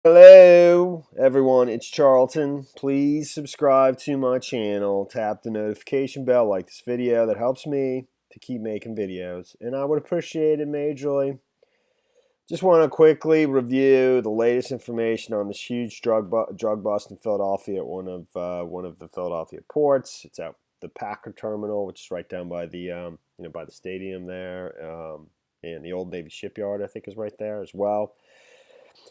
Hello, everyone. It's Charlton. Please subscribe to my channel. Tap the notification bell, like this video. That helps me to keep making videos, and I would appreciate it majorly. Just want to quickly review the latest information on this huge drug bust in Philadelphia at one of the Philadelphia ports. It's at the Packer terminal, which is right down by the by the stadium there, and the Old Navy shipyard I think is right there as well.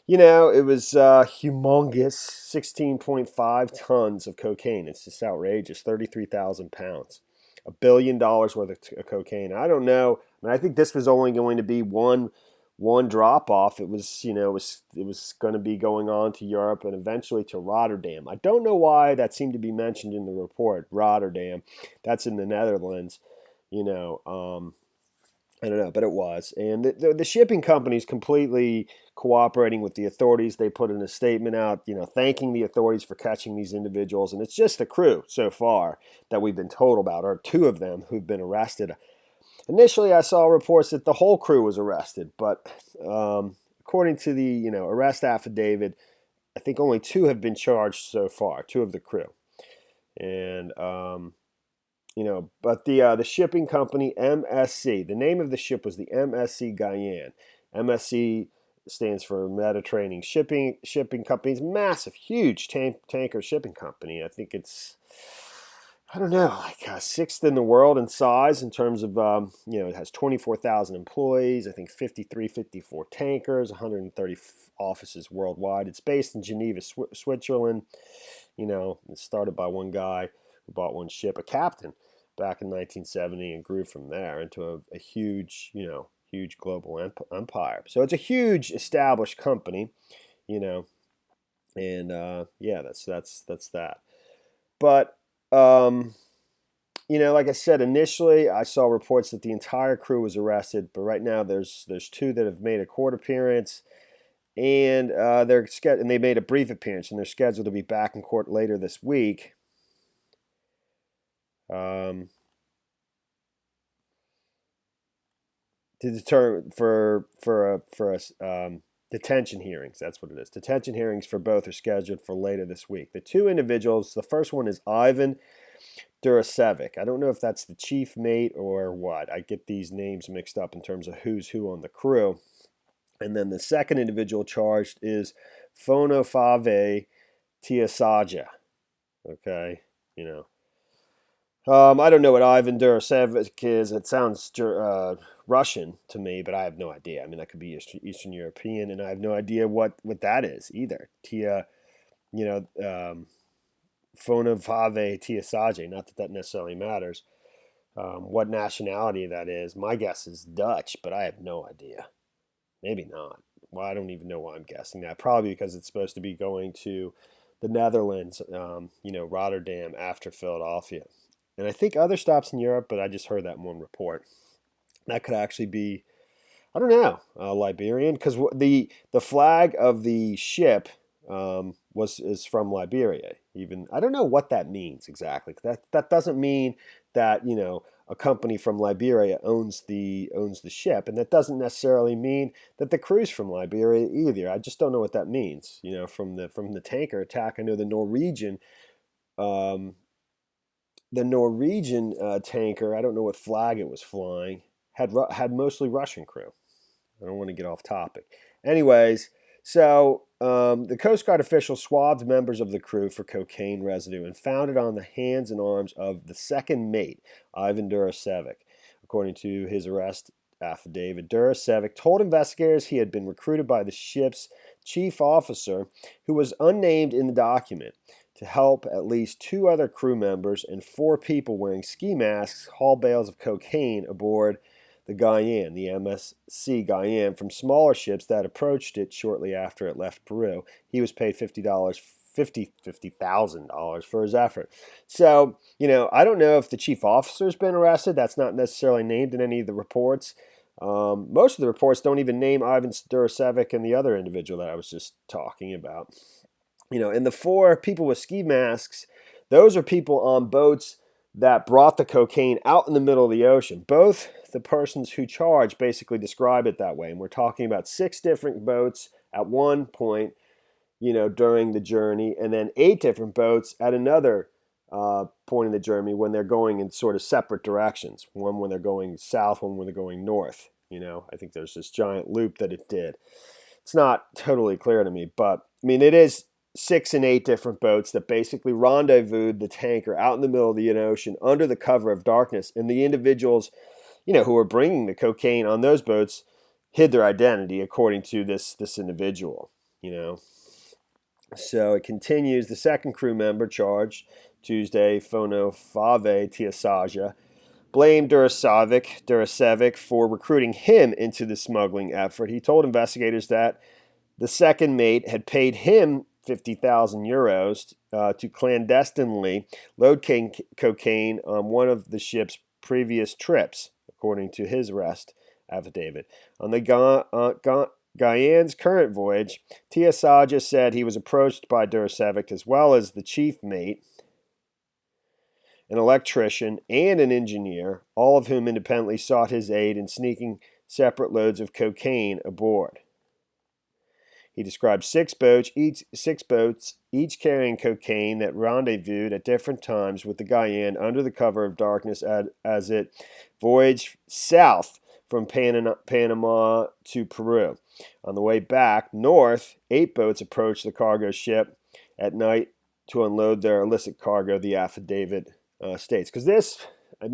It was humongous, 16.5 tons of cocaine. It's just outrageous, 33,000 pounds. $1 billion worth of cocaine. I don't know. I think this was only going to be one drop off. It was going to be going on to Europe and eventually to Rotterdam. I don't know why that seemed to be mentioned in the report. Rotterdam, that's in the Netherlands. You know, I don't know, but it was. And the shipping company's completely cooperating with the authorities. They put in a statement out, thanking the authorities for catching these individuals. And it's just the crew so far that we've been told about, or two of them who've been arrested. Initially, I saw reports that the whole crew was arrested, but according to the arrest affidavit, I think only two have been charged so far, two of the crew. And but the shipping company MSC, the name of the ship was the MSC Guyane. MSC stands for Mediterranean Shipping Company. Massive, huge tanker shipping company. I think it's, I don't know, like sixth in the world in size in terms of, it has 24,000 employees. I think 54 tankers, 130 offices worldwide. It's based in Geneva, Switzerland. It started by one guy who bought one ship, a captain, back in 1970, and grew from there into a huge, huge global empire. So it's a huge established company, you know, and yeah, that's that. But like I said, initially I saw reports that the entire crew was arrested, but right now there's two that have made a court appearance, and and they made a brief appearance, and they're scheduled to be back in court later this week. To determine for detention hearings. That's what it is. Detention hearings for both are scheduled for later this week. The two individuals. The first one is Ivan Durasevic. I don't know if that's the chief mate or what. I get these names mixed up in terms of who's who on the crew. And then the second individual charged is Fonofave Tiasaja. Okay, I don't know what Ivan Durasevic is. It sounds Russian to me, but I have no idea. I mean, that could be Eastern European, and I have no idea what that is either. Tia, you know, Fonavave Tiasage. Not that that necessarily matters. What nationality that is? My guess is Dutch, but I have no idea. Maybe not. Well, I don't even know why I'm guessing that. Probably because it's supposed to be going to the Netherlands, Rotterdam after Philadelphia. And I think other stops in Europe, but I just heard that in one report. That could actually be, I don't know, Liberian, because the flag of the ship is from Liberia. Even I don't know what that means exactly. That doesn't mean that a company from Liberia owns the ship, and that doesn't necessarily mean that the crew's from Liberia either. I just don't know what that means. From the tanker attack, I know um, the Norwegian tanker. I don't know what flag it was flying. Had mostly Russian crew. I don't want to get off topic. Anyways, so the Coast Guard official swabbed members of the crew for cocaine residue and found it on the hands and arms of the second mate, Ivan Durasevic. According to his arrest affidavit, Durasevic told investigators he had been recruited by the ship's chief officer, who was unnamed in the document, to help at least two other crew members and four people wearing ski masks haul bales of cocaine aboard the Guyane, the MSC Guyane, from smaller ships that approached it shortly after it left Peru. He was paid $50,000 for his effort. So, I don't know if the chief officer's been arrested. That's not necessarily named in any of the reports. Most of the reports don't even name Ivan Durasevic and the other individual that I was just talking about. And the four people with ski masks, those are people on boats that brought the cocaine out in the middle of the ocean. Both the persons who charge basically describe it that way. And we're talking about 6 different boats at one point, during the journey, and then 8 different boats at another point in the journey when they're going in sort of separate directions. One when they're going south, one when they're going north. I think there's this giant loop that it did. It's not totally clear to me, but I mean, it is 6 and 8 different boats that basically rendezvoused the tanker out in the middle of the ocean under the cover of darkness, and the individuals, who were bringing the cocaine on those boats hid their identity, according to this individual. So it continues. The second crew member charged Tuesday, Fonofave Tiasaja, blamed Durasevic for recruiting him into the smuggling effort. He told investigators that the second mate had paid him 50,000 euros to clandestinely load cocaine on one of the ship's previous trips, according to his arrest affidavit. On the Guyan's current voyage, Tiasaja said he was approached by Durasevic as well as the chief mate, an electrician, and an engineer, all of whom independently sought his aid in sneaking separate loads of cocaine aboard. He described 6 boats, each carrying cocaine that rendezvoused at different times with the Guyan under the cover of darkness as it voyaged south from Panama to Peru. On the way back north, 8 boats approached the cargo ship at night to unload their illicit cargo, the affidavit states. Because I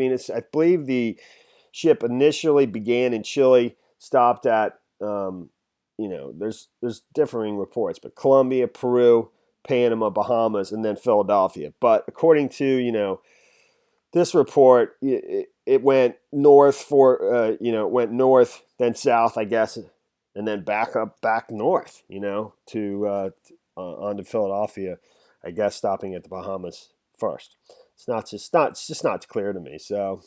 believe the ship initially began in Chile, stopped at, there's differing reports, but Colombia, Peru, Panama, Bahamas, and then Philadelphia. But according to, this report, it went north it went north, then south, I guess, and then back north, to onto Philadelphia, I guess, stopping at the Bahamas first. It's just not clear to me. So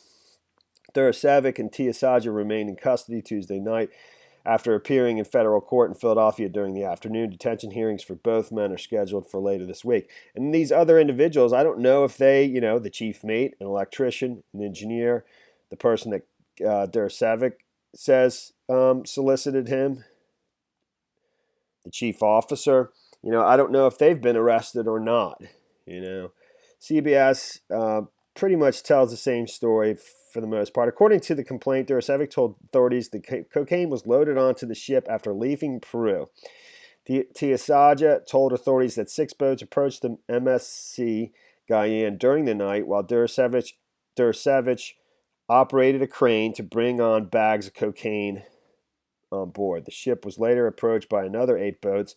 Durasevic and Tiasaja remained in custody Tuesday night after appearing in federal court in Philadelphia during the afternoon. Detention hearings for both men are scheduled for later this week. And these other individuals, I don't know if they, the chief mate, an electrician, an engineer, the person that Durasevic says solicited him, the chief officer, I don't know if they've been arrested or not. CBS pretty much tells the same story for the most part. According to the complaint, Durasevic told authorities the cocaine was loaded onto the ship after leaving Peru. Tiasaja told authorities that 6 boats approached the MSC Guyan during the night, while Durasevic operated a crane to bring on bags of cocaine on board. The ship was later approached by another 8 boats,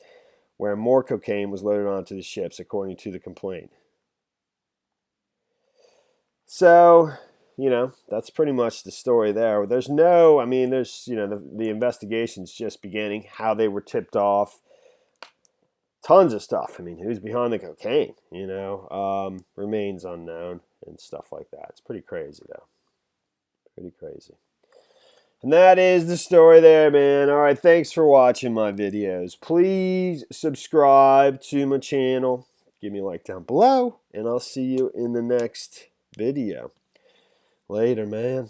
where more cocaine was loaded onto the ships, according to the complaint. So, that's pretty much the story there. There's the investigation's just beginning, how they were tipped off, tons of stuff. Who's behind the cocaine, remains unknown and stuff like that. It's pretty crazy, though. Pretty crazy. And that is the story there, man. All right, thanks for watching my videos. Please subscribe to my channel. Give me a like down below, and I'll see you in the next video. Later, man.